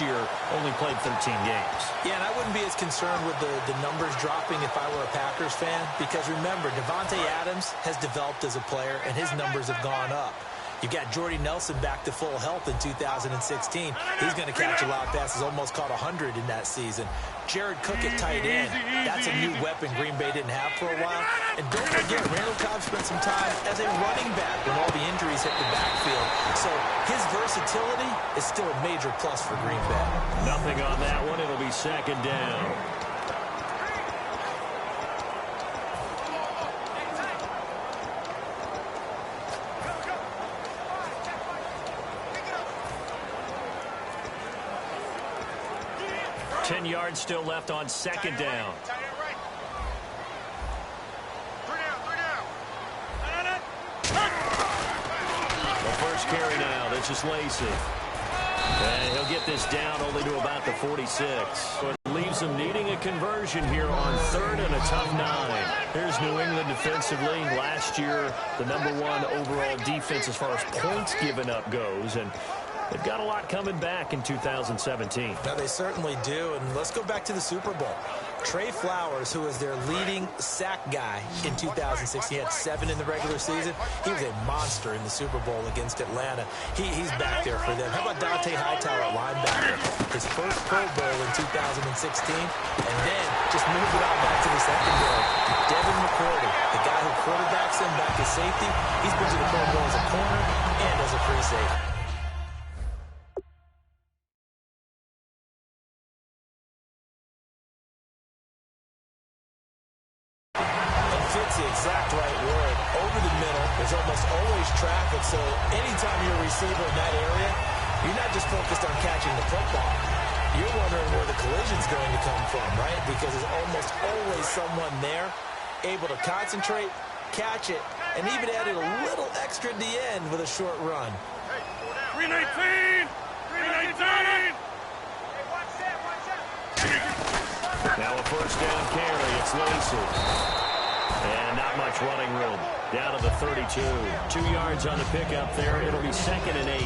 last year only played 13 games. Yeah, and I wouldn't be as concerned with the numbers dropping if I were a Packers fan, because remember, Devontae Adams has developed as a player, and his numbers have gone up. You got Jordy Nelson back to full health in 2016. He's going to catch a lot of passes, almost caught 100 in that season. Jared Cook at tight end. That's a new weapon Green Bay didn't have for a while. And don't forget, Randall Cobb spent some time as a running back when all the injuries hit the backfield. So his versatility is still a major plus for Green Bay. Nothing on that one. It'll be second down. Yards still left on second down. The first carry now. This is Lacey. And he'll get this down only to about the 46. So it leaves him needing a conversion here on third and a tough 9. Here's New England defensively. Last year, the #1 overall defense as far as points given up goes. And they've got a lot coming back in 2017. Now, they certainly do. And let's go back to the Super Bowl. Trey Flowers, who was their leading sack guy in 2016, he had 7 in the regular season. He was a monster in the Super Bowl against Atlanta. He's back there for them. How about Dante Hightower at linebacker? His first Pro Bowl in 2016, and then just moved it out back to the secondary. Devin McCourty, the guy who quarterbacks him back as safety, he's been to the Pro Bowl as a corner and as a free safety. The exact right word. Over the middle, there's almost always traffic, so anytime you're a receiver in that area, you're not just focused on catching the football. You're wondering where the collision's going to come from, right? Because there's almost always someone there able to concentrate, catch it, and even added a little extra at the end with a short run. 319! 319! Now a first down carry. It's Lacey. And not much running room. Down to the 32. 2 yards on the pickup there. It'll be second and 8.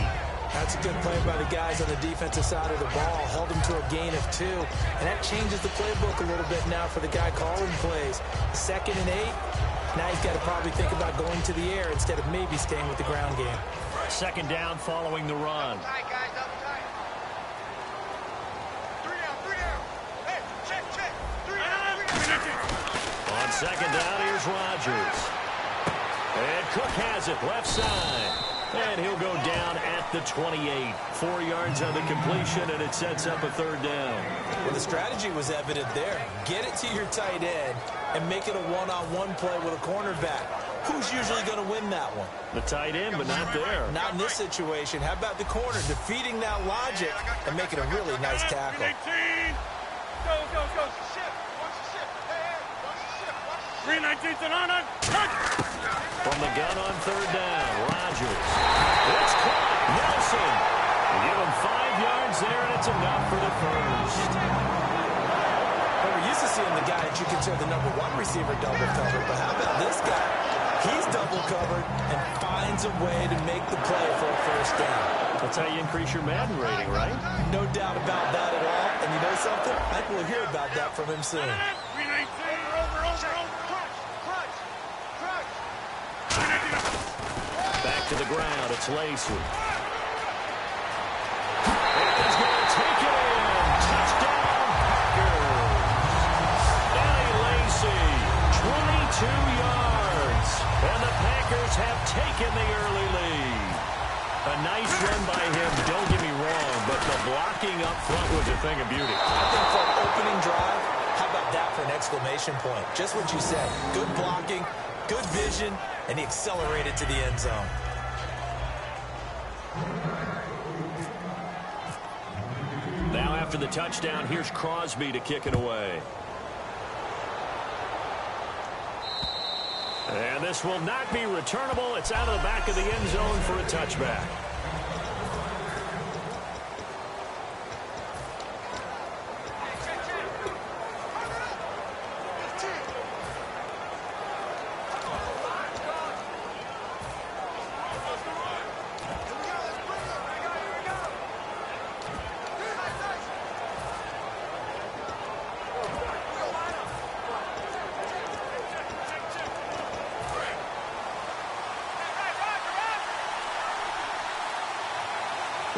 That's a good play by the guys on the defensive side of the ball. Held him to a gain of 2. And that changes the playbook a little bit now for the guy calling plays. Second and 8. Now he's got to probably think about going to the air instead of maybe staying with the ground game. Second down following the run. On second down, here's Rodgers. And Cook has it, left side. And he'll go down at the 28. 4 yards on the completion, and it sets up a third down. Well, the strategy was evident there. Get it to your tight end and make it a one-on-one play with a cornerback. Who's usually going to win that one? The tight end, but not there. Not in this situation. How about the corner defeating that logic and making a really nice tackle? Go, go, go. 319's on it. From the gun on third down, Rodgers. It's caught. Nelson. Give him 5 yards there, and it's enough for the first. Well, we're used to seeing the guy that you consider the #1 receiver double covered, but how about this guy? He's double covered and finds a way to make the play for a first down. That's how you increase your Madden rating, right? No doubt about that at all. And you know something? I think we'll hear about that from him soon. 319. Back to the ground. It's Lacey. And he's going to take it in. Touchdown, Packers. Eddie Lacey, 22 yards. And the Packers have taken the early lead. A nice run by him, don't get me wrong, but the blocking up front was a thing of beauty. I think for an opening drive, how about that for an exclamation point? Just what you said. Good blocking, good vision, and he accelerated to the end zone. Now after the touchdown, here's Crosby to kick it away. And this will not be returnable. It's out of the back of the end zone for a touchback.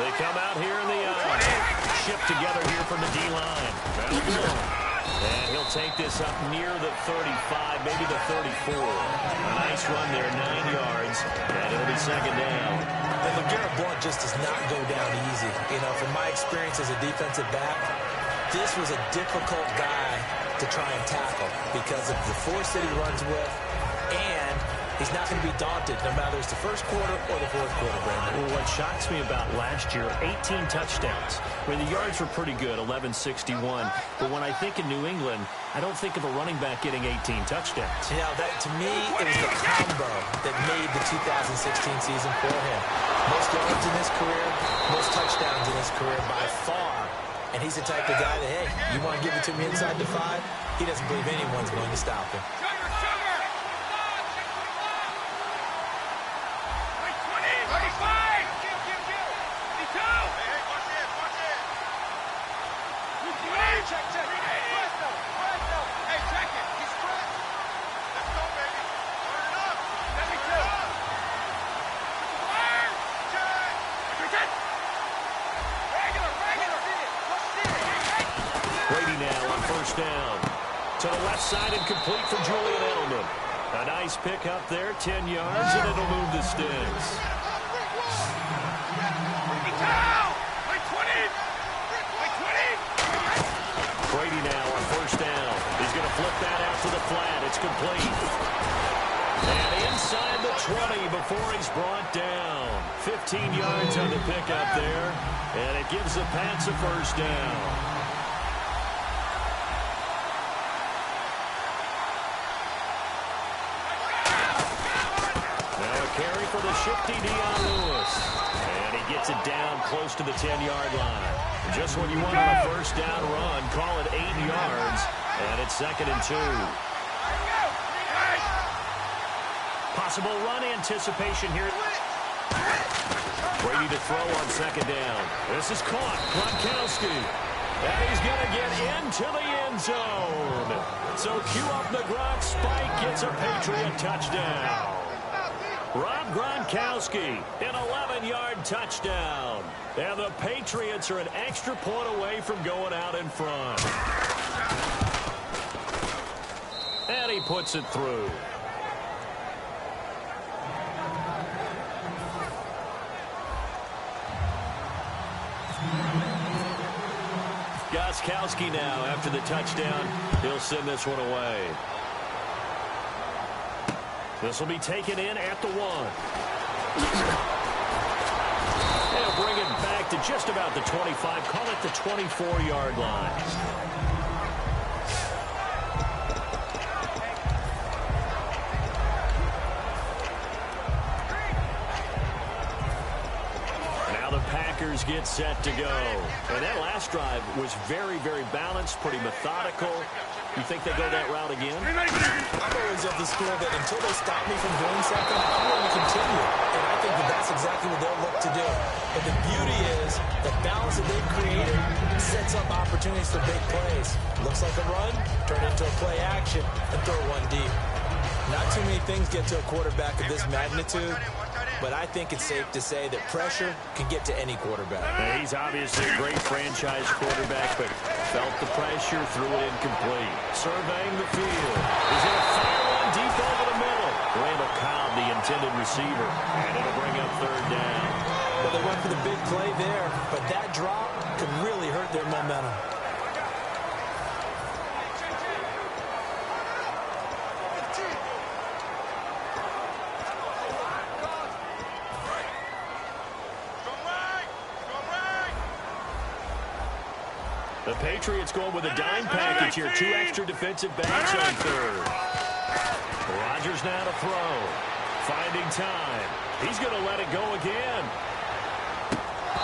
They come out here in the shift together here from the D-line. And he'll take this up near the 35, maybe the 34. A nice run there, 9 yards, and it'll be second down. And LeGarrette Blount just does not go down easy. You know, from my experience as a defensive back, this was a difficult guy to try and tackle because of the force that he runs with, and he's not going to be daunted no matter it's the first quarter or the fourth quarter, Brandon. Well, what shocks me about last year, 18 touchdowns. I mean, the yards were pretty good, 1161. But when I think of New England, I don't think of a running back getting 18 touchdowns. You know, that, to me, it was the combo that made the 2016 season for him. Most yards in his career, most touchdowns in his career by far. And he's the type of guy that, hey, you want to give it to me inside the 5? He doesn't believe anyone's going to stop him. Down to the left side and complete for Julian Edelman. A nice pick up there, 10 yards, and it'll move the sticks. Brady now on first down. He's going to flip that out to the flat. It's complete. And inside the 20 before he's brought down. 15 yards on the pickup there, and it gives the Pats a first down. Carry for the shifty Dion Lewis. And he gets it down close to the 10-yard line. Just when you want on a first down run, call it 8 yards. And it's 2nd and 2. Possible run anticipation here. Brady to throw on 2nd down. This is caught. Gronkowski. And he's going to get into the end zone. So cue up the Gronk spike. Gets a Patriot touchdown. Rob Gronkowski, an 11-yard touchdown. And the Patriots are an extra point away from going out in front. And he puts it through. Gronkowski now after the touchdown. He'll send this one away. This will be taken in at the 1. They'll bring it back to just about the 25. Call it the 24-yard line. Now the Packers get set to go. And that last drive was very, very balanced, pretty methodical. You think they go that route again? I'm always of the school that until they stop me from doing something, I'm going to continue. And I think that that's exactly what they'll look to do. But the beauty is the balance that they've created sets up opportunities for big plays. Looks like a run, turn it into a play action, and throw one deep. Not too many things get to a quarterback of this magnitude, but I think it's safe to say that pressure can get to any quarterback. Now, he's obviously a great franchise quarterback, but felt the pressure, threw it incomplete. Surveying the field. He's going to fire one deep over the middle. Randall Cobb, the intended receiver, and it'll bring up 3rd down. Well, they went for the big play there, but that drop could really hurt their momentum. The Patriots going with a dime package here. 2 extra defensive backs on 3rd. Rodgers now to throw. Finding time. He's going to let it go again.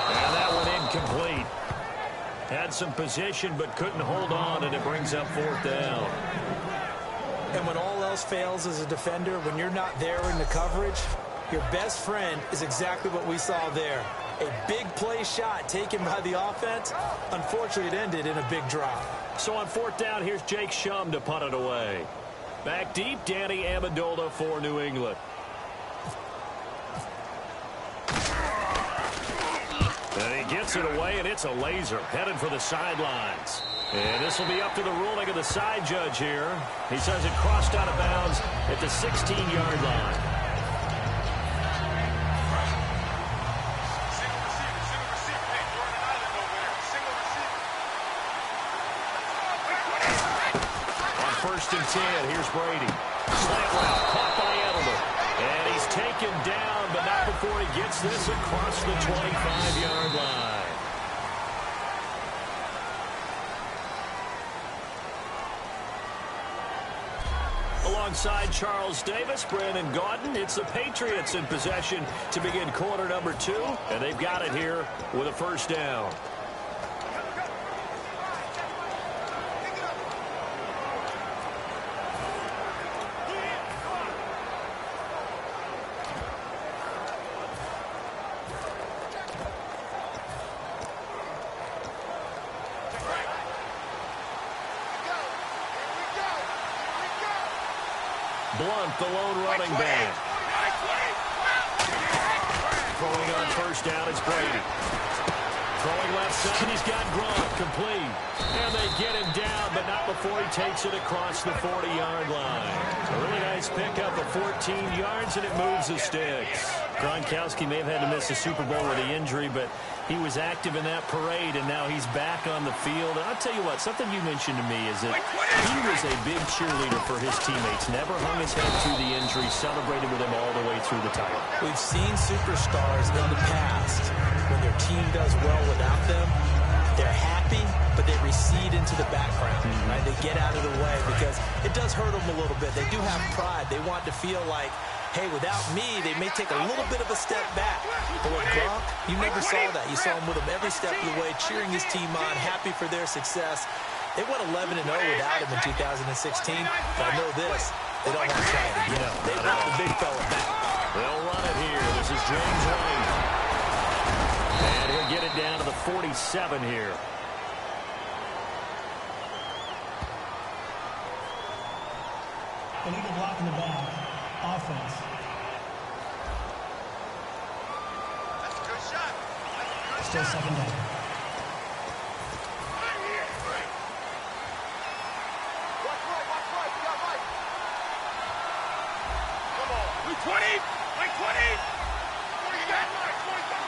And that one incomplete. Had some position but couldn't hold on, and it brings up 4th down. And when all else fails as a defender, when you're not there in the coverage, your best friend is exactly what we saw there. A big play shot taken by the offense. Unfortunately, it ended in a big drop. So on 4th down, here's Jake Shum to punt it away. Back deep, Danny Amendola for New England. And he Gets it away, and it's a laser. Headed for the sidelines. And this will be up to the ruling of the side judge here. He says it crossed out of bounds at the 16-yard line. On 1st and 10, here's Brady. Slant route, caught by Edelman. And he's taken down, but not before he gets this across the 25-yard line. Alongside Charles Davis, Brandon Gaudin, it's the Patriots in possession to begin quarter number 2, and they've got it here with a 1st down. Blunt, the lone running back. Throwing on 1st down, it's Brady. Throwing left side, he's got Gronk, complete. And they get him down, but not before he takes it across the 40-yard line. A really nice pickup of 14 yards, and it moves the sticks. Gronkowski may have had to miss the Super Bowl with the injury, but he was active in that parade, and now he's back on the field. And I'll tell you what, something you mentioned to me is that he was a big cheerleader for his teammates. Never hung his head through the injury, celebrated with them all the way through the title. We've seen superstars in the past, when their team does well without them, they're happy, but they recede into the background. Right? They get out of the way because it does hurt them a little bit. They do have pride. They want to feel like, hey, without me, they may take a little bit of a step back. But with Gronk, you never saw that. You saw him with him every step of the way, cheering his team on, happy for their success. They went 11-0 without him in 2016. But I know this, they don't want to try it again. They want the big fella back. They'll run it here. This is James White. And he'll get it down to the 47 here. Illegal block in the back. Offense. That's a good shot. Still 2nd down. Watch right. You got right. Come on. 20. Right 20. 47. Right 47.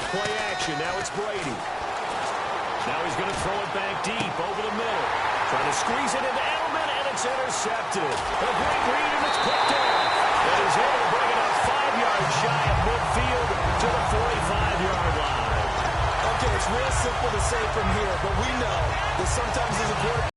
Play action. Now it's Brady. Now he's going to throw it back deep over the middle. Trying to squeeze it into Edelman, and it's intercepted. A great read, and it's picked off. And he's able to bring it up 5 yards shy of midfield to the 45-yard line. Okay, it's real simple to say from here, but we know that sometimes there's a quarterback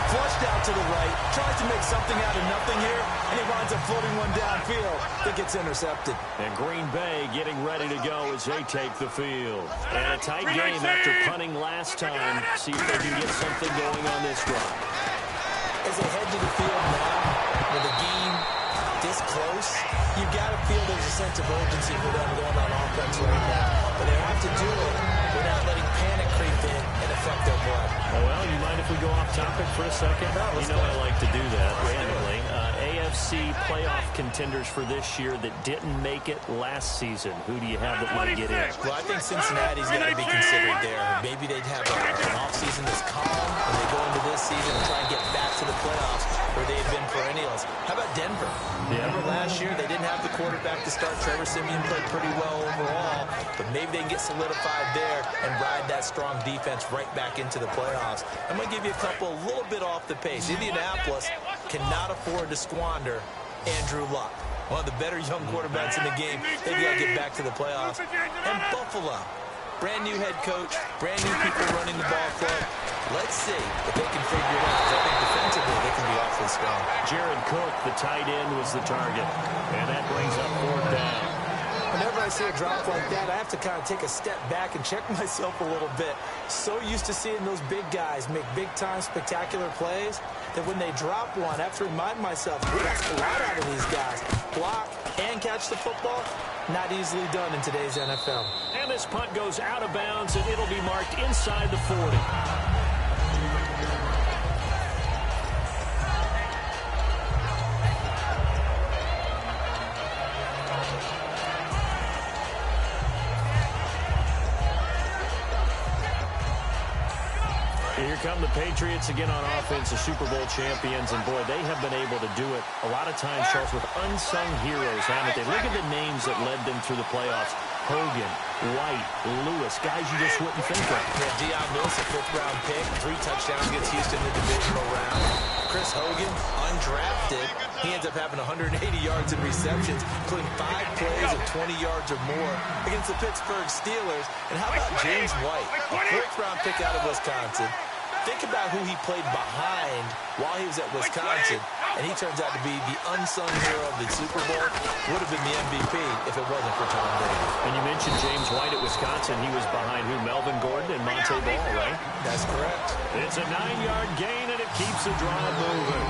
flushed out to the right, tries to make something out of nothing here, and he winds up floating one downfield that gets intercepted. And Green Bay getting ready to go as they take the field. And a tight game after punting last time. See if they can get something going on this drive. As they head to the field now, with the game this close, you've got to feel there's a sense of urgency for them going on offense right now. But they have to do it without letting panic creep in and affect their play. Oh, well, you mind if we go off topic for a second? You know I like to do that randomly. AFC playoff contenders for this year that didn't make it last season. Who do you have that might get in? Well, I think Cincinnati's got to be considered there. Maybe they'd have an offseason that's calm when they go into this season and try and get back to the playoffs where they have been perennials. How about Denver? Yeah. Remember last year they didn't have the quarterback to start. Trevor Siemian played pretty well overall, but maybe they can get solidified there and ride that strong defense right back into the playoffs. I'm going to give you a couple a little bit off the pace. Indianapolis cannot afford to squander Andrew Luck, one of the better young quarterbacks in the game. They've got to get back to the playoffs. And Buffalo, brand new head coach, brand new people running the ball club. Let's see if they can figure it out. I think defensively they can be awfully strong. Jared Cook, the tight end, was the target. And that brings up 4th down. Whenever I see a drop like that, I have to kind of take a step back and check myself a little bit. So used to seeing those big guys make big-time spectacular plays that when they drop one, I have to remind myself, we ask a lot out of these guys. Block and catch the football, not easily done in today's NFL. And this punt goes out of bounds, and it'll be marked inside the 40. Here come the Patriots again on offense, the Super Bowl champions, and boy, they have been able to do it a lot of times, Charles, with unsung heroes, haven't they? Look at the names that led them through the playoffs. Hogan, White, Lewis, guys you just wouldn't think of. Yeah, Deion Lewis, a fifth-round pick, 3 touchdowns against Houston in the divisional round. Chris Hogan, undrafted. He ends up having 180 yards in receptions, including 5 plays of 20 yards or more against the Pittsburgh Steelers. And how about James White, a 4th-round pick out of Wisconsin? Think about who he played behind while he was at Wisconsin, and he turns out to be the unsung hero of the Super Bowl. Would have been the MVP if it wasn't for Tom Brady. And you mentioned James White at Wisconsin. He was behind who? Melvin Gordon and Monte Ball, right? That's correct. It's a 9-yard gain, and it keeps the drive moving.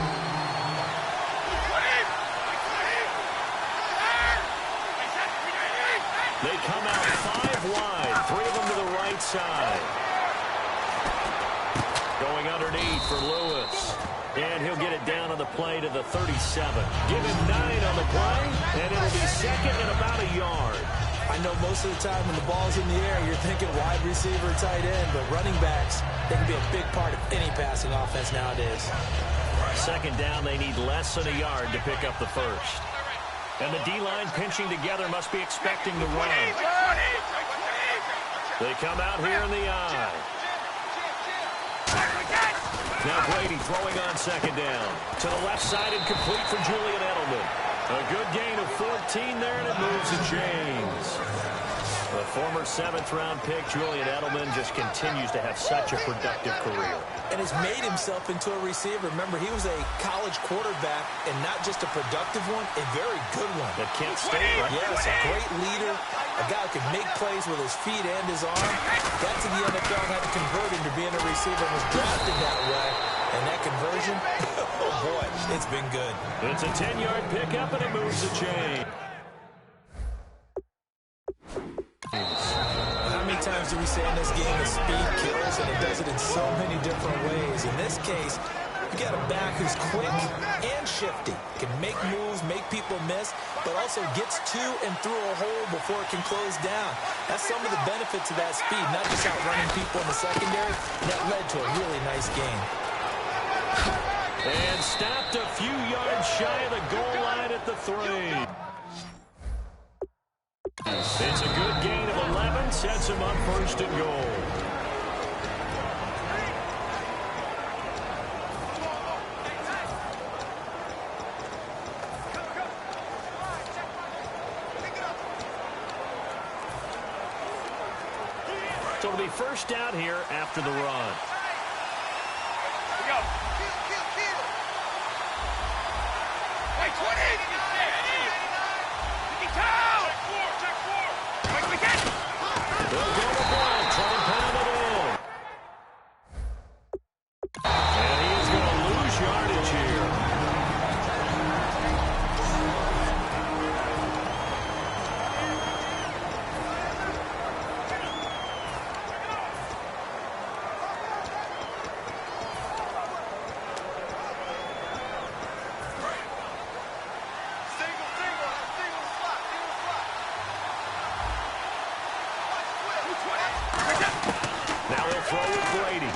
They come out 5 wide, 3 of them to the right side. Going underneath for Lewis. And he'll get it down on the play to the 37. Give him 9 on the play, and it'll be second and about a yard. I know most of the time when the ball's in the air, you're thinking wide receiver, tight end, but running backs, they can be a big part of any passing offense nowadays. Second down, they need less than a yard to pick up the first. And the D-line pinching together must be expecting the run. They come out here in the eye. Now Brady throwing on second down. To the left side and complete for Julian Edelman. A good gain of 14 there, and it moves the chains. The former 7th-round pick, Julian Edelman, just continues to have such a productive career. And has made himself into a receiver. Remember, he was a college quarterback, and not just a productive one, a very good one. At Kent State, right? Yes, a great leader, a guy who can make plays with his feet and his arm. Got to the NFL and had to convert into being a receiver and was drafted that way. And that conversion, oh boy, it's been good. It's a 10-yard pickup, and it moves the chain. How many times do we say in this game that speed kills, and it does it in so many different ways? In this case, you got a back who's quick and shifty, can make moves, make people miss, but also gets to and through a hole before it can close down. That's some of the benefits of that speed, not just outrunning people in the secondary. That led to a really nice game. And stopped a few yards shy of the goal line at the 3. It's a good gain of 11, sets him up first and goal. So it'll be first down here after the run. Here we go. Hey, 20! Check 4! Quick, we get! They'll go to Ball, try and pound it in. And he is going to lose yardage here. Now he'll throw with Brady.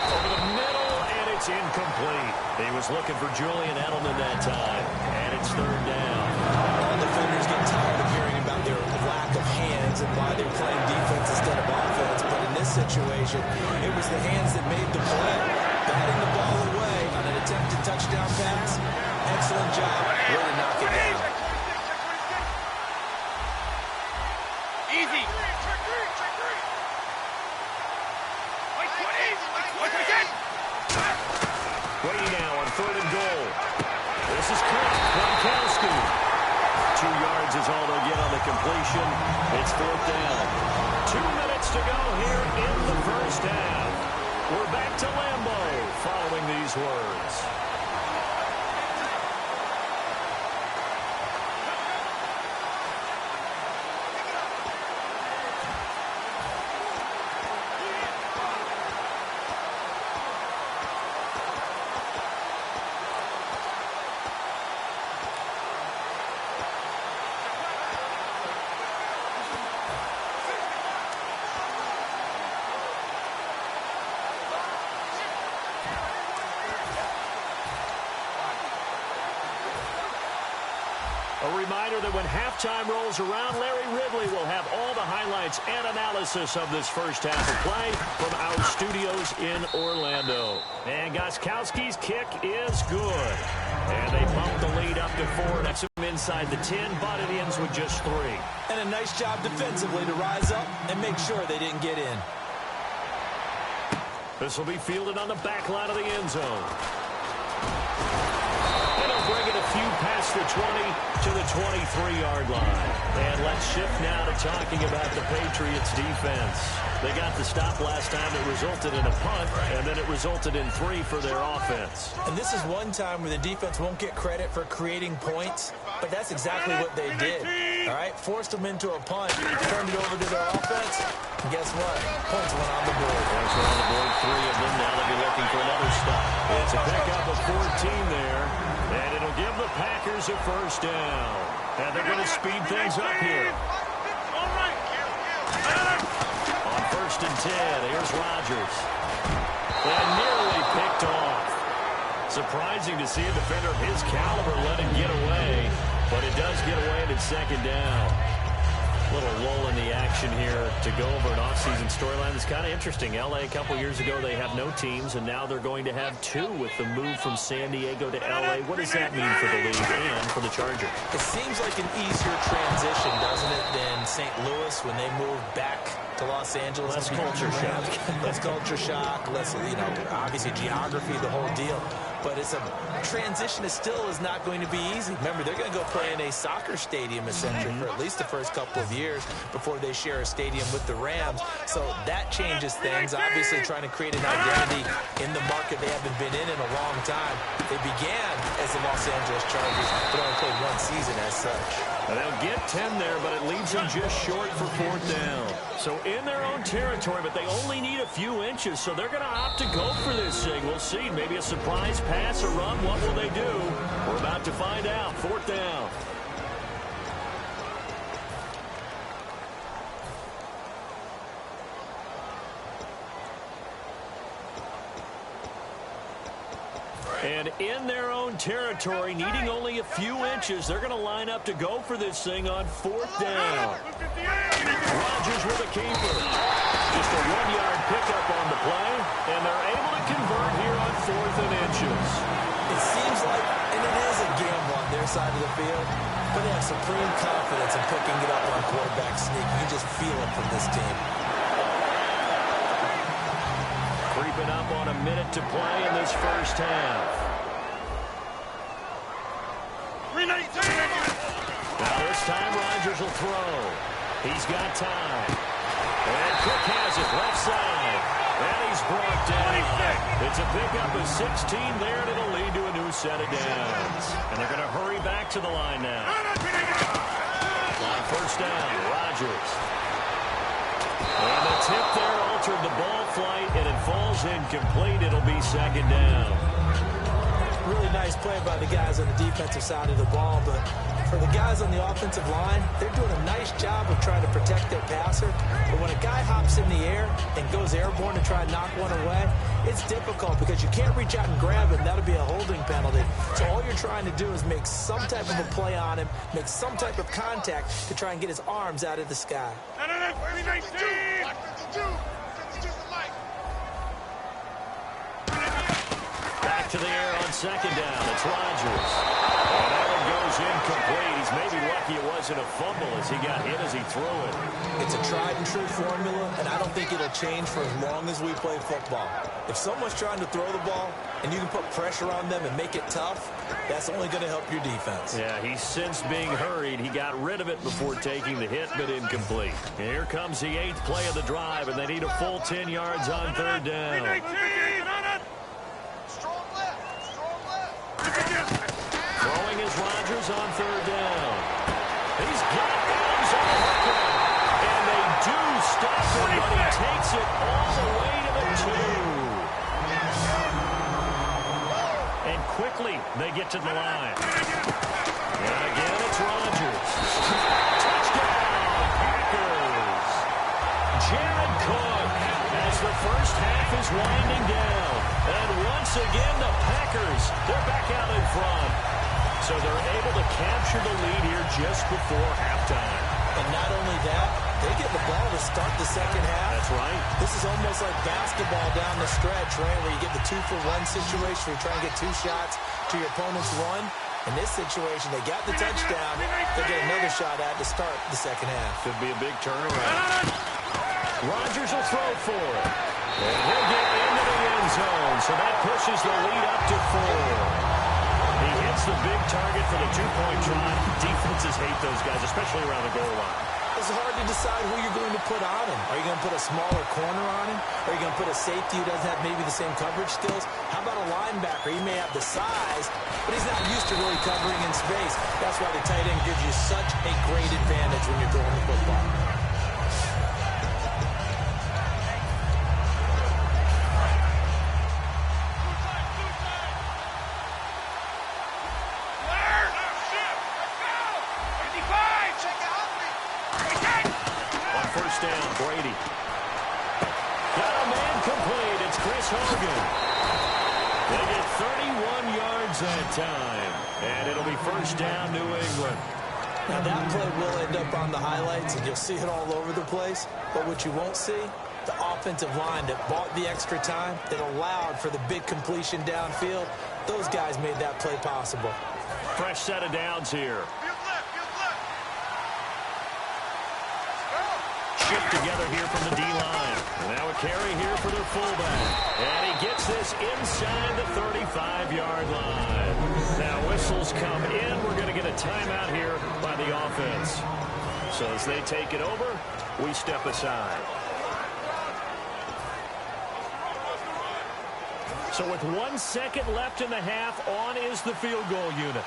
Over the middle, and it's incomplete. He was looking for Julian Edelman that time, and it's third down. All defenders get tired of hearing about their lack of hands and why they're playing defense instead of offense, but in this situation, it was the hands that made the play. Batting the ball away on an attempted touchdown pass. Excellent job. Way to knock it down. Easy! Brady now on third and goal. This is Gronkowski. 2 yards is all they'll get on the completion. It's fourth down. 2 minutes to go here in the first half. We're back to Lambeau following these words. reminder that when halftime rolls around, Larry Ridley will have all the highlights and analysis of this first half of play from our studios in Orlando. And Gostkowski's kick is good. And they bump the lead up to 4. That's him inside the 10, but it ends with just 3. And a nice job defensively to rise up and make sure they didn't get in. This will be fielded on the back line of the end zone. And he'll bring it a few past the 20 to the 23-yard line. And let's shift now to talking about the Patriots defense. They got the stop last time. It resulted in a punt, and then it resulted in 3 for their offense. And this is one time where the defense won't get credit for creating points, but that's exactly what they did. All right, forced them into a punt, turned it over to their offense, and guess what? Points went on the board. Points went on the board, 3 of them. Now they'll be looking for another stop. It's a pickup of 14 there, and it'll give the Packers a first down. And they're going to speed things up here. On 1st and 10, here's Rodgers. And nearly picked off. Surprising to see a defender of his caliber let him get away, but it does get away and it's 2nd down. A little lull in the action here to go over an offseason storyline that's kind of interesting. L.A. a couple years ago, they have no teams, and now they're going to have 2 with the move from San Diego to L.A. What does that mean for the league and for the Chargers? It seems like an easier transition, doesn't it, than St. Louis when they moved back to Los Angeles. Less culture shock. Less culture shock, less, obviously geography, the whole deal. But it's a transition that still is not going to be easy. Remember, they're going to go play in a soccer stadium, essentially, for at least the first couple of years before they share a stadium with the Rams. So that changes things. Obviously, trying to create an identity in the market they haven't been in a long time. They began as the Los Angeles Chargers, but only played 1 season as such. They'll get 10 there, but it leaves them just short for 4th down. So in their own territory, but they only need a few inches, so they're going to opt to go for this thing. We'll see. Maybe a surprise pass or run. What will they do? We're about to find out. 4th down. And in their own territory, needing only a few inches, they're going to line up to go for this thing on 4th down. Rodgers with a keeper. Just a 1-yard pickup on the play, and they're able to convert here on 4th and inches. It seems like, and it is a gamble on their side of the field, but they have supreme confidence in picking it up on quarterback sneak. You just feel it from this team. Creeping up on a minute to play in this first half. Now this time Rodgers will throw. He's got time. And Cook has it left side. And he's brought down. It's a pickup of 16 there, and it'll lead to a new set of downs. And they're going to hurry back to the line now. On 1st down, Rodgers. And the tip there altered the ball flight, and it falls incomplete. It'll be 2nd down. Really nice play by the guys on the defensive side of the ball, but for the guys on the offensive line, they're doing a nice job of trying to protect their passer. But when a guy hops in the air and goes airborne to try and knock one away, it's difficult because you can't reach out and grab him. That'll be a holding penalty. So all you're trying to do is make some type of a play on him, make some type of contact to try and get his arms out of the sky. Back to the air on 2nd down. It's Rodgers. And that one goes incomplete. He's maybe lucky it wasn't a fumble as he got hit as he threw it. It's a tried and true formula, and I don't think it'll change for as long as we play football. If someone's trying to throw the ball and you can put pressure on them and make it tough, that's only going to help your defense. Yeah, he's since being hurried. He got rid of it before taking the hit, but incomplete. And here comes the 8th play of the drive, and they need a full 10 yards on 3rd down. Throwing is Rodgers on 3rd down. He's got Adams on the hook. And they do stop him, but he takes it all the way to the 2. And quickly, they get to the line. And again, it's Rodgers. Touchdown, Packers. Jared Cook as the first half is winding down. And once again, the Packers, they're back out in front. So they're able to capture the lead here just before halftime. And not only that, they get the ball to start the second half. That's right. This is almost like basketball down the stretch, right, where you get the 2-for-1 situation where you try and get 2 shots to your opponent's 1. In this situation, they got the touchdown. They get another shot at to start the second half. Could be a big turnaround. Rodgers will throw for it. And he'll get into the end zone, so that pushes the lead up to 4. He hits the big target for the 2-point try. Defenses hate those guys, especially around the goal line. It's hard to decide who you're going to put on him. Are you going to put a smaller corner on him? Are you going to put a safety who doesn't have maybe the same coverage skills? How about a linebacker? He may have the size, but he's not used to really covering in space. That's why the tight end gives you such a great advantage when you're throwing the football. Down, Brady. Got a man complete. It's Chris Hogan. They get 31 yards that time. And it'll be first down, New England. Now that play will end up on the highlights, and you'll see it all over the place. But what you won't see, the offensive line that bought the extra time, that allowed for the big completion downfield, those guys made that play possible. Fresh set of downs here. Shift together here from the D-line. Now a carry here for their fullback. And he gets this inside the 35-yard line. Now whistles come in. We're going to get a timeout here by the offense. So as they take it over, we step aside. So with 1 second left in the half, on is the field goal unit.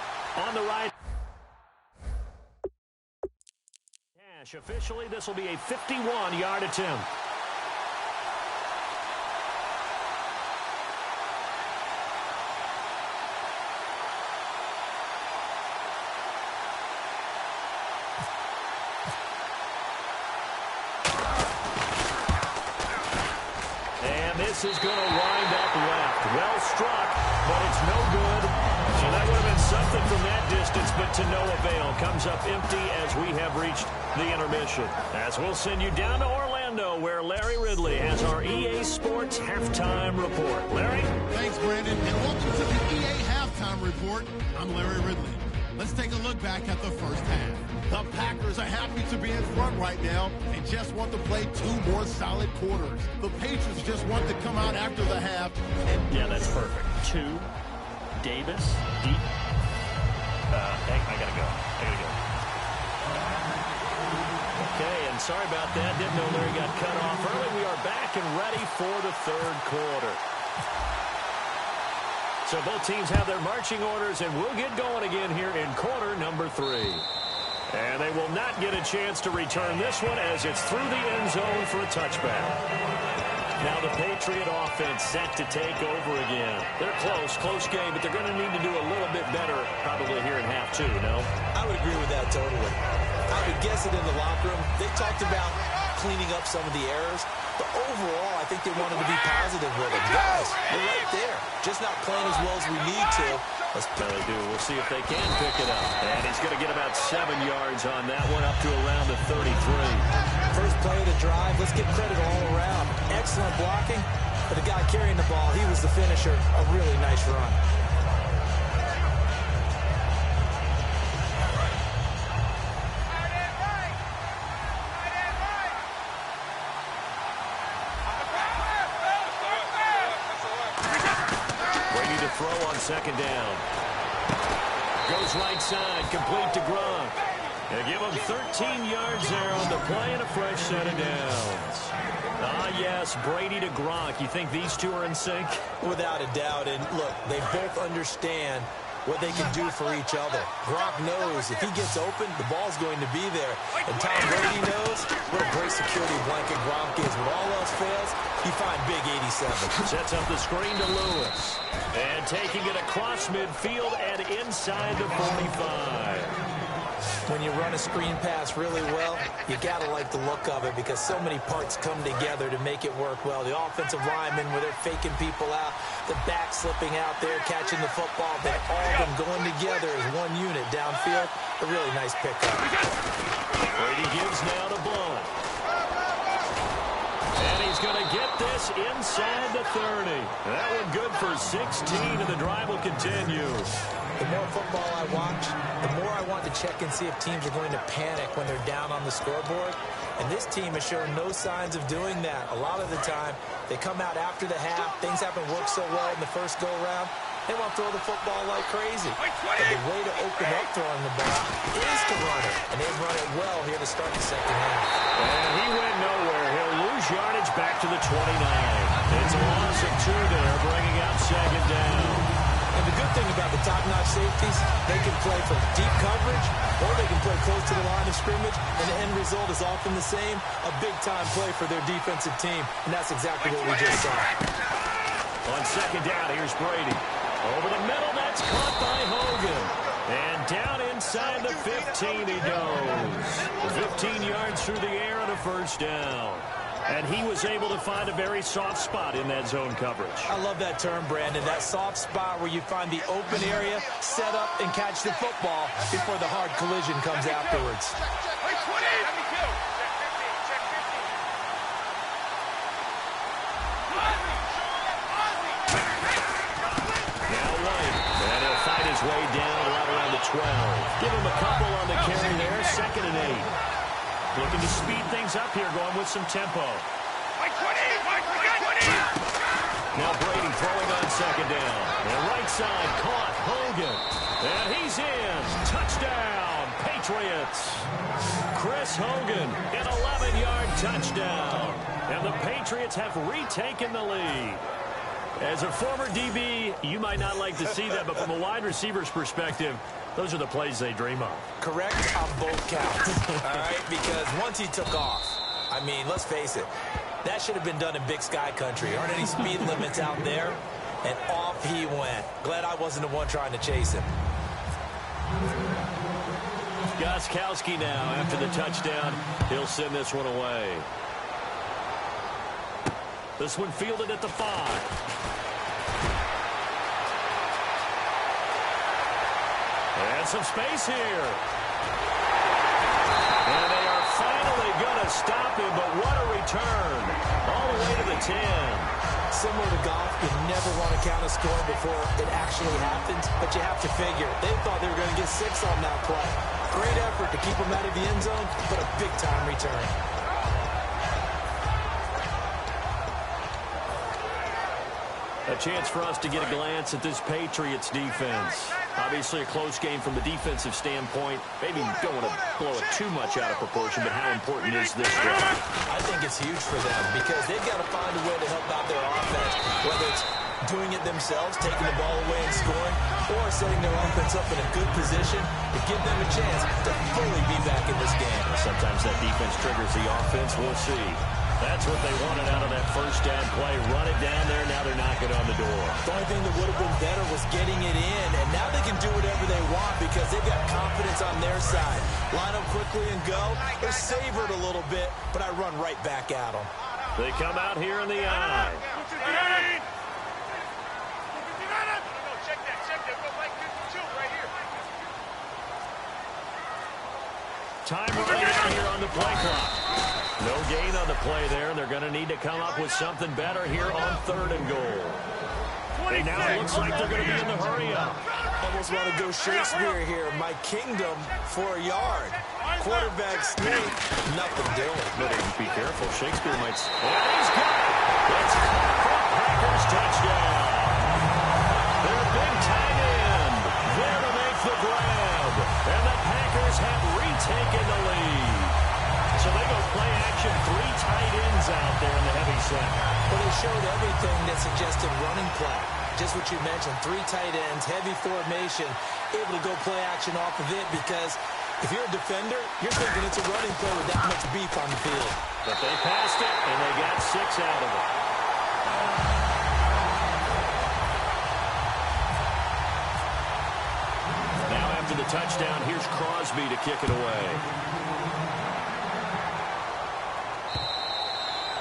On the right. Officially, this will be a 51-yard attempt. And this is going to wind up left. Well struck, but it's no good. So that would have been something from that distance, but to no avail. Comes up empty as we have reached the intermission. As we'll send you down to Orlando, where Larry Ridley has our EA Sports Halftime Report. Larry? Thanks, Brandon, and welcome to the EA Halftime Report. I'm Larry Ridley. Let's take a look back at the first half. The Packers are happy to be in front right now and just want to play 2 more solid quarters. The Patriots just want to come out after the half. Yeah, that's perfect. 2, Davis, deep. I gotta go. Okay, and sorry about that. Didn't know Larry got cut off early. We are back and ready for the third quarter. So both teams have their marching orders, and we'll get going again here in quarter number 3. And they will not get a chance to return this one as it's through the end zone for a touchback. Now the Patriot offense set to take over again. They're close game, but they're going to need to do a little bit better probably here in half 2, no? I would agree with that totally. I would guess it in the locker room. They talked about cleaning up some of the errors, but overall, I think they wanted to be positive with it. Guys, we're right there. Just not playing as well as we need to. Let's really do. We'll see if they can pick it up. And he's going to get about 7 yards on that one, up to around the 33. First play of the drive, let's give credit all around. Excellent blocking, but the guy carrying the ball, he was the finisher. A really nice run. Brady to throw on second down. Goes right side, complete to Gronk. They give him 13 yards there on the play and a fresh set of downs. Ah, yes, Brady to Gronk. You think these two are in sync? Without a doubt. And look, they both understand what they can do for each other. Gronk knows if he gets open, the ball's going to be there. And Tom Brady knows what a great security blanket Gronk is. When all else fails, you find big 87. Sets up the screen to Lewis. And taking it across midfield and inside the 45. When you run a screen pass really well, you got to like the look of it because so many parts come together to make it work well. The offensive linemen, where they're faking people out, the back slipping out there, catching the football, they all been going together as one unit downfield. A really nice pickup. Brady gives now to Blount. And he's going to get this inside the 30. That one good for 16, and the drive will continue. The more football I watch, the more I want to check and see if teams are going to panic when they're down on the scoreboard. And this team has shown no signs of doing that. A lot of the time, they come out after the half. Things haven't worked so well in the first go-around. They want to throw the football like crazy. But the way to open up throwing the ball is to run it. And they've run it well here to start the second half. And he went nowhere. He'll lose yardage back to the 29. It's a loss of 2 there, bringing up second down. And the good thing about the top-notch safeties, they can play from deep coverage or they can play close to the line of scrimmage, and the end result is often the same, a big-time play for their defensive team, and that's exactly what we just saw. On second down, here's Brady. Over the middle, that's caught by Hogan. And down inside the 15 he goes. 15 yards through the air and a first down. And he was able to find a very soft spot in that zone coverage. I love that term, Brandon. That soft spot where you find the open area, set up, and catch the football before the hard collision comes afterwards. Now White, and he'll fight his way down right around the 12. Give him a couple on the carry there, 2nd and 8. Looking to speed things up here, going with some tempo. Now Brady throwing on second down. And right side, caught Hogan. And he's in. Touchdown, Patriots. Chris Hogan, an 11-yard touchdown. And the Patriots have retaken the lead. As a former DB, you might not like to see that, but from a wide receiver's perspective, those are the plays they dream of. Correct on both counts, all right? Because once he took off, I mean, let's face it, that should have been done in Big Sky country. Aren't any speed limits out there? And off he went. Glad I wasn't the one trying to chase him. Gostkowski now, after the touchdown, he'll send this one away. This one fielded at the 5. And some space here. And they are finally going to stop him, but what a return. All the way to the 10. Similar to golf, you never want to count a score before it actually happens, but you have to figure. They thought they were going to get 6 on that play. Great effort to keep them out of the end zone, but a big-time return. A chance for us to get a glance at this Patriots defense. Obviously a close game from the defensive standpoint. Maybe don't want to blow it too much out of proportion, but how important is this drive? I think it's huge for them because they've got to find a way to help out their offense, whether it's doing it themselves, taking the ball away and scoring, or setting their offense up in a good position to give them a chance to fully be back in this game. Sometimes that defense triggers the offense. We'll see. That's what they wanted out of that first down play. Run it down there. Now they're knocking on the door. The only thing that would have been better was getting it in, and now they can do whatever they want because they've got confidence on their side. Line up quickly and go. They're savored a little bit, but I run right back at them. They come out here in the eye. Time running out here on the play clock. No gain on the play there, and they're going to need to come up with something better here on 3rd and goal. And now it looks like they're going to be in the hurry-up. Almost want to go Shakespeare here. My kingdom for a yard. Quarterback sneak, nothing doing. But be careful. Shakespeare might... And he's got it. It's caught for a Packers touchdown. Their big tight end there to make the grab. And the Packers have retaken the lead. So they go play action, 3 tight ends out there in the heavy set. Well, they showed everything that suggested running play. Just what you mentioned, 3 tight ends, heavy formation, able to go play action off of it because if you're a defender, you're thinking it's a running play with that much beef on the field. But they passed it, and they got 6 out of it. Now after the touchdown. Here's Crosby to kick it away.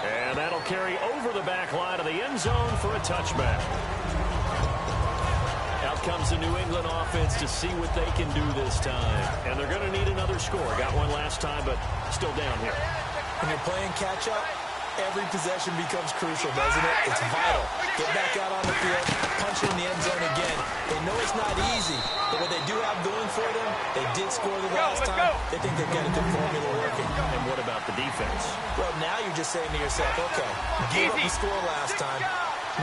And that'll carry over the back line of the end zone for a touchback. Out comes the New England offense to see what they can do this time. And they're going to need another score. Got one last time, but still down here. When you're playing catch-up, every possession becomes crucial, doesn't it? It's vital. Get back out on the field, punch it in the end zone again. They know it's not easy, but what they do have going for them, they did score the last time. They think they've got a good formula working. And what about the defense? Well, now you're just saying to yourself, okay, gave up the score last time.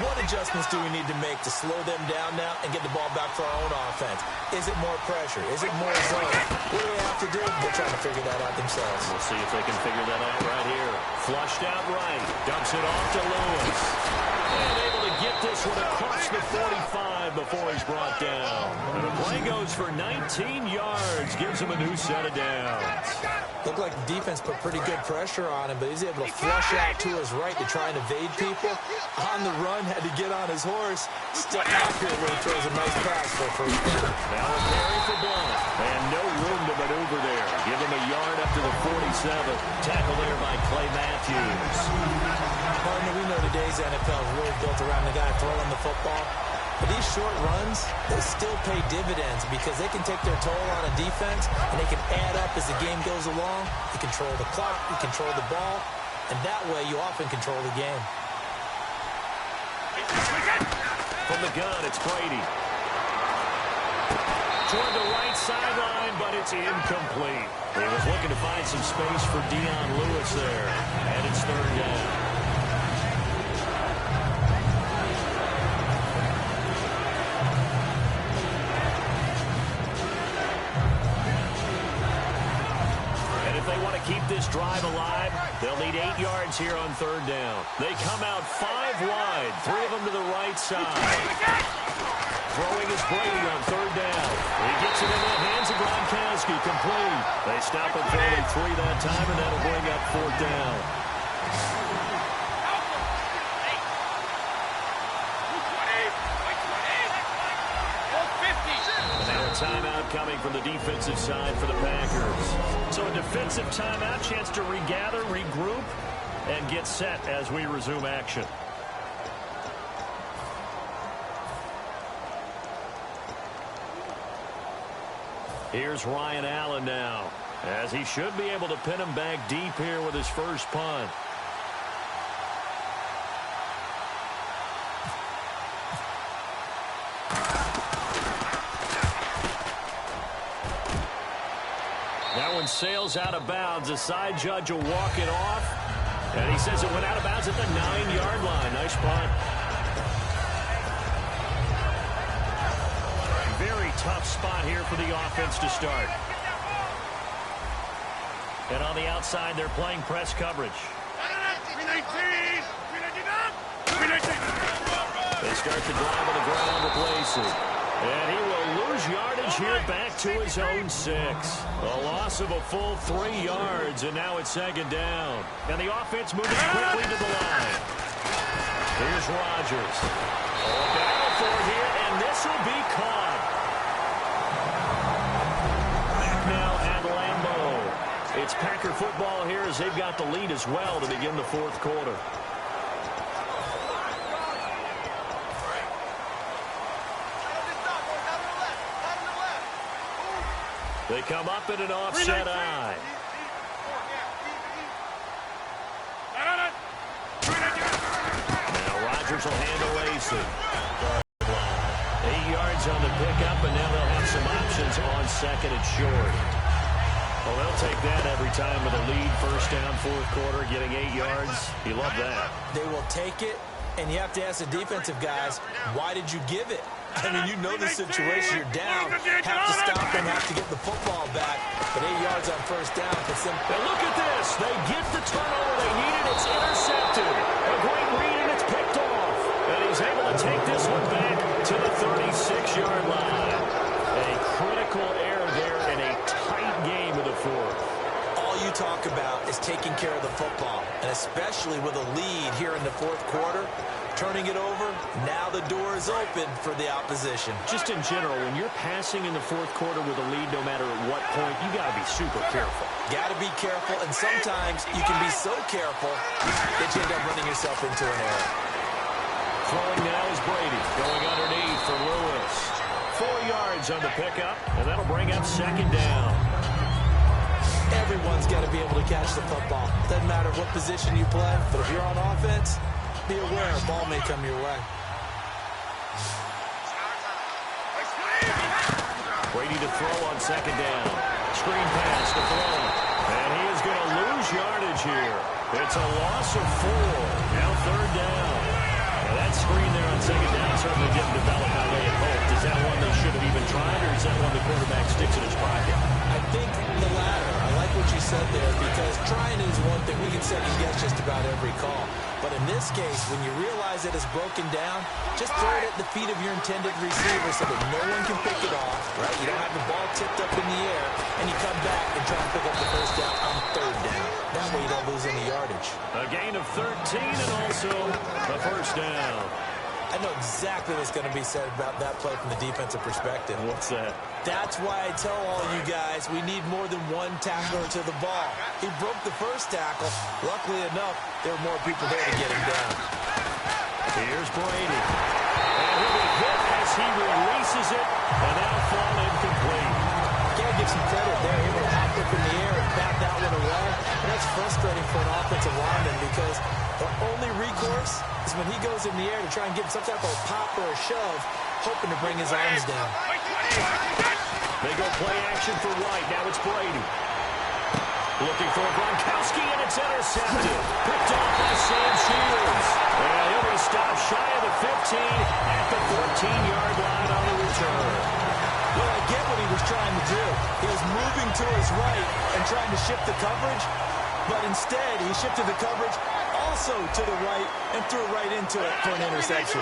What adjustments do we need to make to slow them down now and get the ball back for our own offense? Is it more pressure? Is it more zone? What do they have to do? They're trying to figure that out themselves. We'll see if they can figure that out right here. Flushed out right. Dumps it off to Lewis. And able to get this one across the 45 before he's brought down. And the play goes for 19 yards. Gives him a new set of downs. Looked like the defense put pretty good pressure on him, but he's able to flush out to his right to try and evade people. On the run, had to get on his horse. Still accurate when he throws a nice pass for a first down. Now a carry for Blunt. And no room to maneuver there. Give him a yard up to the 47. Tackle there by Clay Matthews. Partner, we know today's NFL is really built around the guy throwing the football. But these short runs, they still pay dividends because they can take their toll on a defense, and they can add up as the game goes along. You control the clock, you control the ball, and that way you often control the game. From the gun, it's Brady. Toward the right sideline, but it's incomplete. He was looking to find some space for Dion Lewis there, and it's third down. Keep this drive alive. They'll need 8 yards here on third down. They come out 5 wide, 3 of them to the right side. Throwing is Brady on third down. He gets it into the hands of Gronkowski, complete. They stop him for only 3 that time, and that'll bring up fourth down. Timeout coming from the defensive side for the Packers. So a defensive timeout, chance to regather, regroup, and get set as we resume action. Here's Ryan Allen now, as he should be able to pin him back deep here with his first punt. That one sails out of bounds. The side judge will walk it off. And he says it went out of bounds at the 9-yard line. Nice punt. Very tough spot here for the offense to start. And on the outside, they're playing press coverage. They start the drive on the ground with Lacey. And he will lose yardage here back to his own 6. A loss of a full 3 yards, and now it's second down. And the offense moving quickly to the line. Here's Rodgers. A battle for it here, and this will be caught. Back now at Lambeau. It's Packer football here as they've got the lead as well to begin the fourth quarter. They come up in an offset eye. Now Rodgers will handle Lacey. 8 yards on the pickup, and now they'll have some options on second and short. Well, they'll take that every time with a lead. First down, fourth quarter, getting 8 yards. You love that. They will take it, and you have to ask the defensive guys, why did you give it? I mean, you know the situation. You're down. Have to stop them, have to get the football back. But 8 yards on first down puts them. And look at this. They get the turnover they needed. It's intercepted. A great read, and it's picked off. And he's able to take this one back to the 36-yard line. A critical error there in a tight game of the fourth. All you talk about is taking care of the football, and especially with a lead here in the fourth quarter. turning it over. Now the door is open for the opposition. Just in general, when you're passing in the fourth quarter with a lead, no matter at what point, you got to be super careful. Got to be careful, and sometimes you can be so careful that you end up running yourself into an error. Throwing now is Brady. Going underneath for Lewis. 4 yards on the pickup, and that'll bring up second down. Everyone's got to be able to catch the football. Doesn't matter what position you play, but if you're on offense, be aware a ball may come your way. Brady to throw on second down. Screen pass to throw. And he is going to lose yardage here. It's a loss of 4. Now third down. Now that screen there on second down certainly didn't develop how they had hoped. Is that one they should have even tried, or is that one the quarterback sticks in his pocket? I think the latter. I like what you said there, because trying is one thing. We can second guess just about every call. But in this case, when you realize that it's broken down, just throw it at the feet of your intended receiver so that no one can pick it off, right? You don't have the ball tipped up in the air, and you come back and try and pick up the first down on third down. That way you don't lose any yardage. A gain of 13 and also a first down. I know exactly what's going to be said about that play from the defensive perspective. What's that? That's why I tell all you guys we need more than one tackler to the ball. He broke the first tackle. Luckily enough, there were more people there to get him down. Here's Brady. And he'll be hit as he releases it, and now fall incomplete. Can't give some credit there. Able to hop up in the air and bat that one away. And that's frustrating for an offensive lineman, because the only recourse is when he goes in the air to try and get some type of pop or a shove, hoping to bring his arms down. They go play action for White. Now it's Brady. Looking for Gronkowski, and it's intercepted. Picked off by Sam Shields. And he'll be stopped shy of the 15 at the 14-yard line on the return. Well, I get what he was trying to do. He was moving to his right and trying to shift the coverage, but instead he shifted the coverage also to the right and threw right into it for an interception.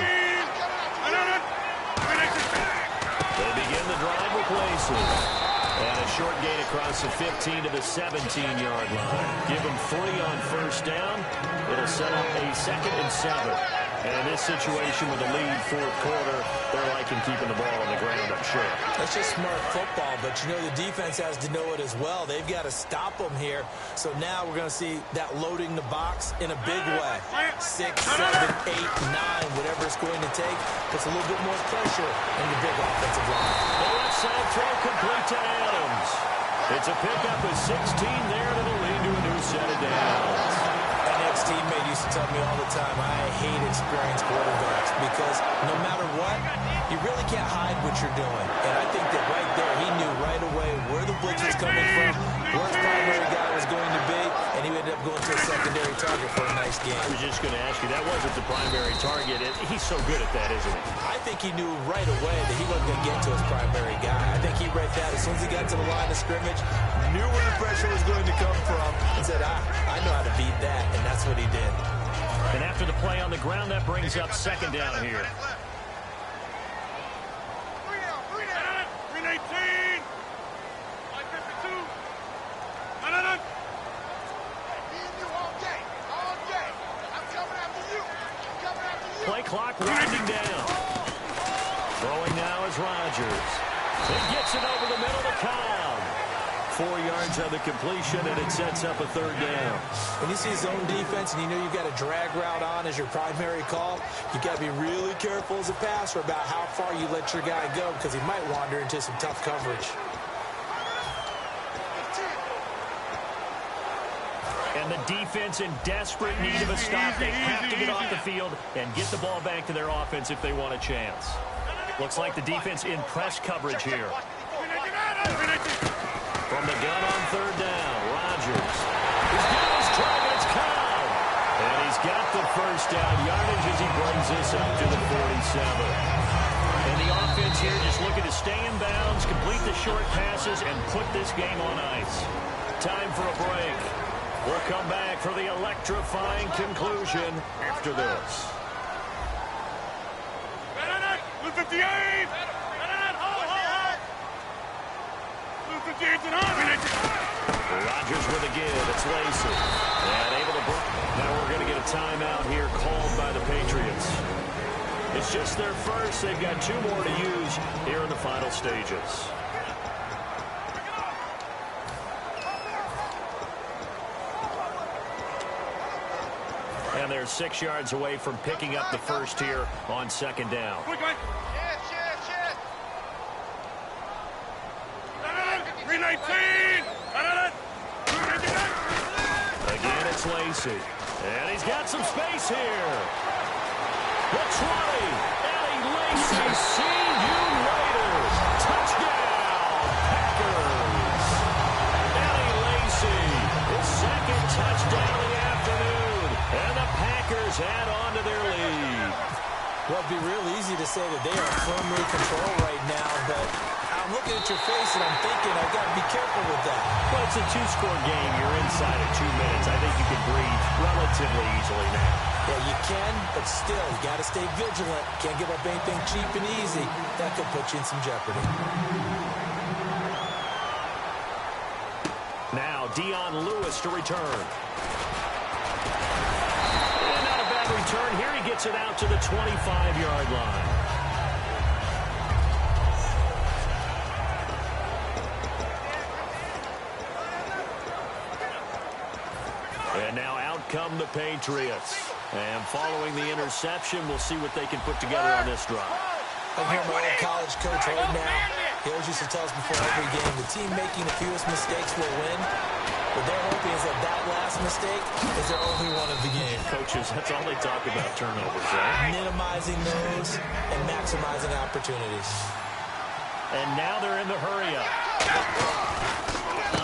They begin the drive with Lacy. And a short gain across the 15 to the 17-yard line. Give him 3 on first down. It'll set up a 2nd and 7. And in this situation with the lead fourth quarter, they're liking keeping the ball on the ground, I'm sure. That's just smart football, but you know the defense has to know it as well. They've got to stop them here. So now we're going to see that loading the box in a big way. 6, 7, 8, 9, whatever it's going to take, puts a little bit more pressure in the big offensive line. The left side throw complete to Adams. It's a pickup with 16 there that'll lead to a new set of downs. My ex-teammate used to tell me all the time, I hate experienced quarterbacks, because no matter what, you really can't hide what you're doing. And I think that right there, he knew right away where the blitz was coming from, where his primary guy was going to be, and he ended up going to a secondary target for a nice game. I was just going to ask you, that wasn't the primary target. He's so good at that, isn't he? I think he knew right away that he wasn't going to get to his primary guy. I think he read that as soon as he got to the line of scrimmage, knew where the pressure was going to come from, and said, I know how to beat that, and that's what he did. And after the play on the ground, that brings up second down here. 318. 552. No. Play clock winding down. Throwing now is Rodgers. He gets it over the middle to Cobb. 4 yards on the completion, and it sets up a third down. When you see zone defense and you know you've got a drag route on as your primary call, you've got to be really careful as a passer about how far you let your guy go, because he might wander into some tough coverage. And the defense in desperate need of a stop. They have to get off the field and get the ball back to their offense if they want a chance. Looks like the defense in press coverage here. From the gun on third down, Rodgers. He's got his target, it's Cobb. And he's got the first down yardage as he brings this up to the 47. And the offense here just looking to stay in bounds, complete the short passes, and put this game on ice. Time for a break. We'll come back for the electrifying conclusion after this. 58. Rodgers with a give. It's Lacy. And able to break. Now we're going to get a timeout here called by the Patriots. It's just their first. They've got 2 more to use here in the final stages. And they're 6 yards away from picking up the first here on 2nd down. Again, it's Lacey. And he's got some space here. The 20. Eddie Lacy, see you later. Touchdown, Packers. Eddie Lacy, his 2nd touchdown of the afternoon. And the Packers add on to their lead. Well, it'd be real easy to say that they are firmly in control right now, but I'm looking at your face and I'm thinking I've got to be careful with that. Well, it's a 2-score game. You're inside of 2 minutes. I think you can breathe relatively easily now. Yeah, you can, but still, you got to stay vigilant. Can't give up anything cheap and easy. That could put you in some jeopardy. Now, Dion Lewis to return. And not a bad return here. He gets it out to the 25-yard line. And now out come the Patriots. And following the interception, we'll see what they can put together on this drive. I'm here, my old college coach right now. He always used to tell us before every game, the team making the fewest mistakes will win. What they're hoping is that last mistake is their only one of the game. Coaches, that's all they talk about, turnovers, right? Minimizing those and maximizing opportunities. And now they're in the hurry-up.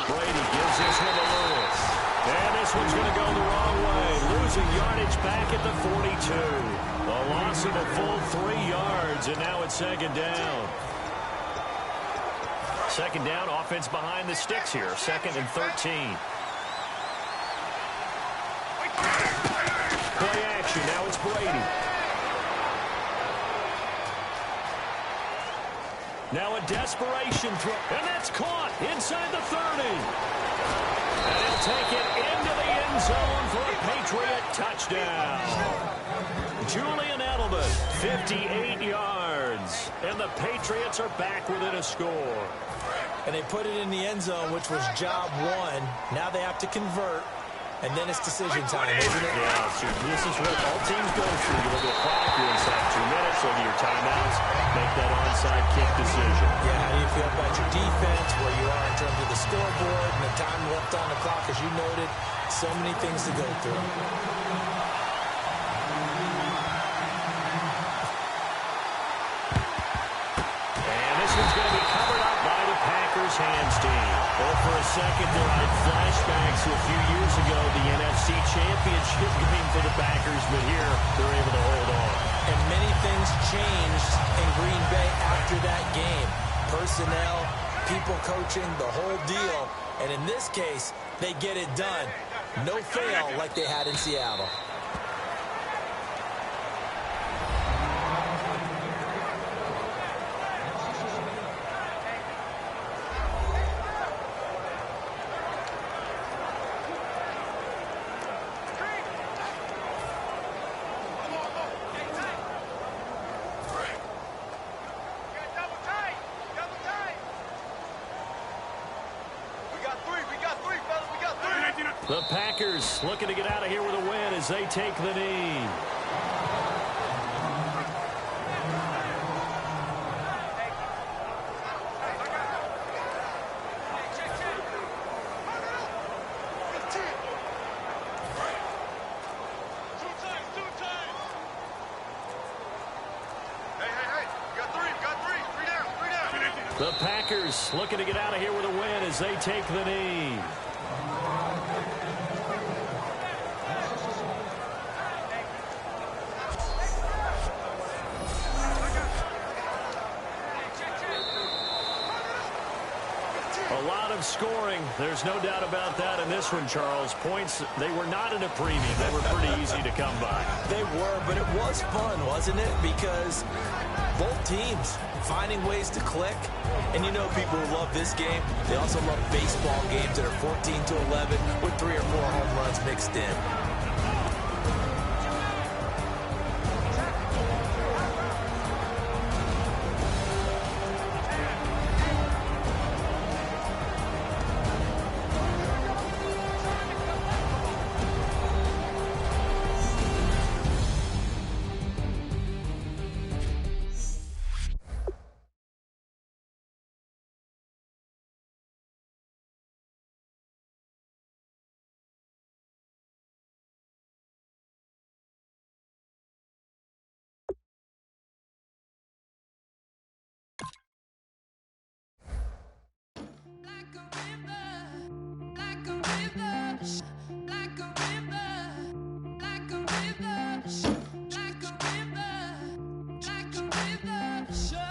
Brady gives this one to Lewis. And this one's going to go the wrong way. Losing yardage back at the 42. A loss of a full 3 yards, and now it's 2nd down. 2nd down, offense behind the sticks here. 2nd and 13. Play action, now it's Brady. Now a desperation throw, and that's caught inside the 30. And he'll take it into the end zone for a Patriot touchdown. Julian Edelman, 58 yards. And the Patriots are back within a score. And they put it in the end zone, which was job 1. Now they have to convert. And then it's decision time, isn't it? Yeah, so this is what all teams go through. You look at the clock, you're inside 2 minutes, look at your timeouts, make that onside kick decision. Yeah, how do you feel about your defense, where you are in terms of the scoreboard, and the time left on the clock, as you noted? So many things to go through. And this one's going to be covered up by the Packers hands team. Well, for a second there, I had flashbacks to a few years ago, the NFC Championship game for the Packers, but here they're able to hold on. And many things changed in Green Bay after that game. Personnel, people coaching, the whole deal. And in this case, they get it done. No fail like they had in Seattle. The Packers looking to get out of here with a win as they take the knee. The Packers looking to get out of here with a win as they take the knee. A lot of scoring. There's no doubt about that in this one, Charles. Points, they were not in a premium. They were pretty easy to come by. They were, but it was fun, wasn't it? Because both teams finding ways to click. And you know people who love this game, they also love baseball games that are 14-11 with 3 or 4 home runs mixed in. Like a river,